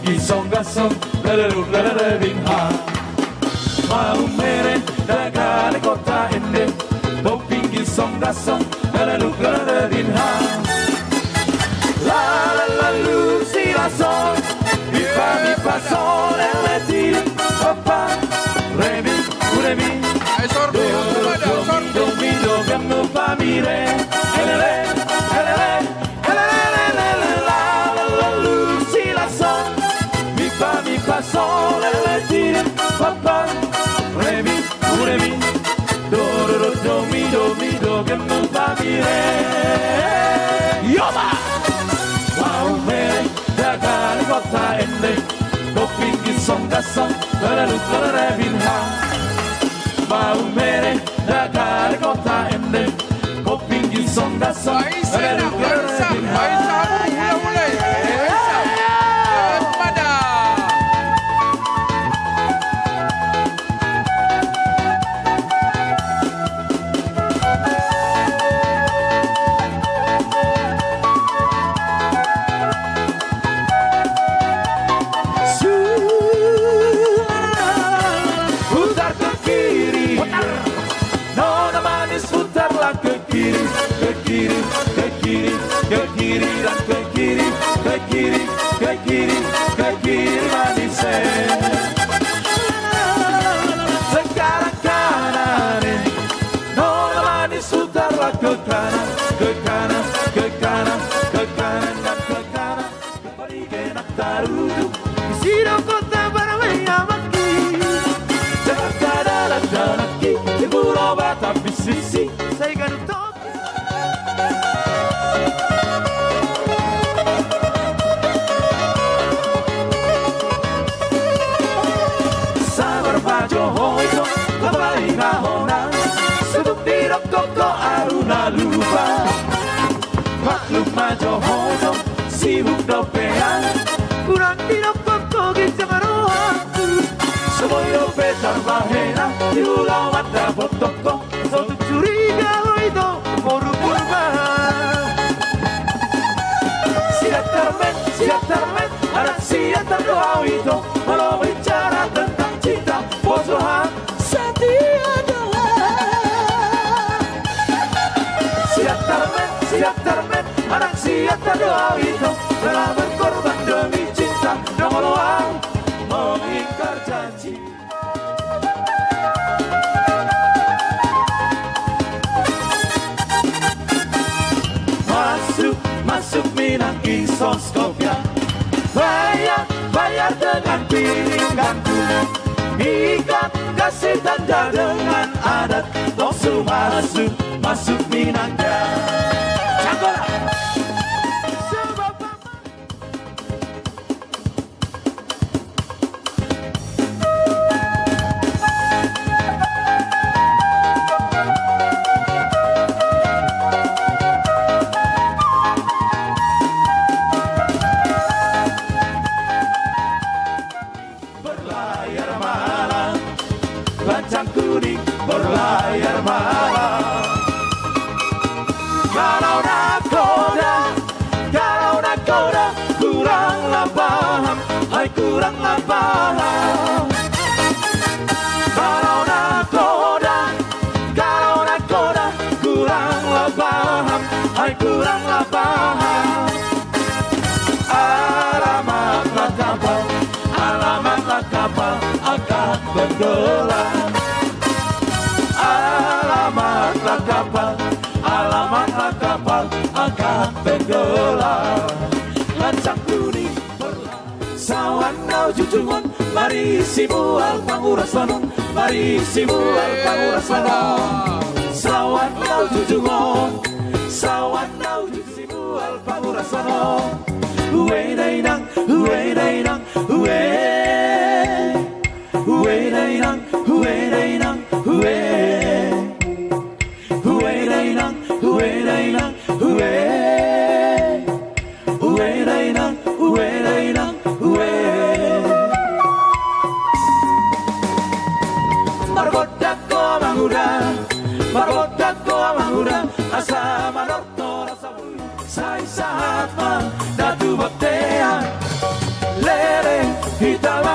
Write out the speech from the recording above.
gisong gasong lalalung lalalabing ha. Maumere dagali kota ende Toping gisong gasong lalalung lalalabing ha. La la la lu si la sol mi fa sol la ti papa re mi do mi do gamno fa mi re ele la lu si la sol mi fa sol la ti papa re mi do mi do gamno fa mi re yoba. Dagali kota ende Toping gisong gasong lalalung lalalabing ha. Maumere dagali kota ende Toping gisong gasong lalalung lalalabing ha. Ke kiri manis. Sekarang kanan, nona manis putarlah ke kanan, ke kanan, ke kanan, ke kanan dan ke kanan. Kembali ke nak taruh di sini kota Baramai-Maki. Jakarta dalam janaki di Pulau Batam di sisi saya kan untuk. Johoito, kabahay na hona, sudok dirok koko aruna lupa. Maklum ma Johoito, sibuk dopean, kurang dirok koko gita marohaku. Semoy dope tarbahena, di ulau mata potoko, sotu curiga hoito, moru purba. Siap termen, anak siap terdoa itu, malah bicara tentang cinta. Pozohan setia doa. Siap termen, anak siap terdoa itu telah berkorban demi cinta. Nongoloang mengingkar janji. Masuk Minang Isoskopia. Bayar dengan piring gantung. Ikat kasih tanda dengan adat. Toksu masuk Minangnya. Cangkola. Lancang kuning berlayar malam. Kalau nakoda kuranglah paham, hai kuranglah paham. Kalau nakoda kuranglah paham, hai kuranglah paham. Alamatlah kapal akan tenggelam. Alamatlah kapal akan tenggelam. Lancang kuning sawan nau jujungon, mari simual panguras lanong, mari simual panguras lanong. Sawan nau jujungon, sawan nau simual panguras lanong. Uwe dai nang, uwe. Uwe dai nang, uwe. Marbotak ko amangura asa manorto rasa sai sahat ma datu baktean hitam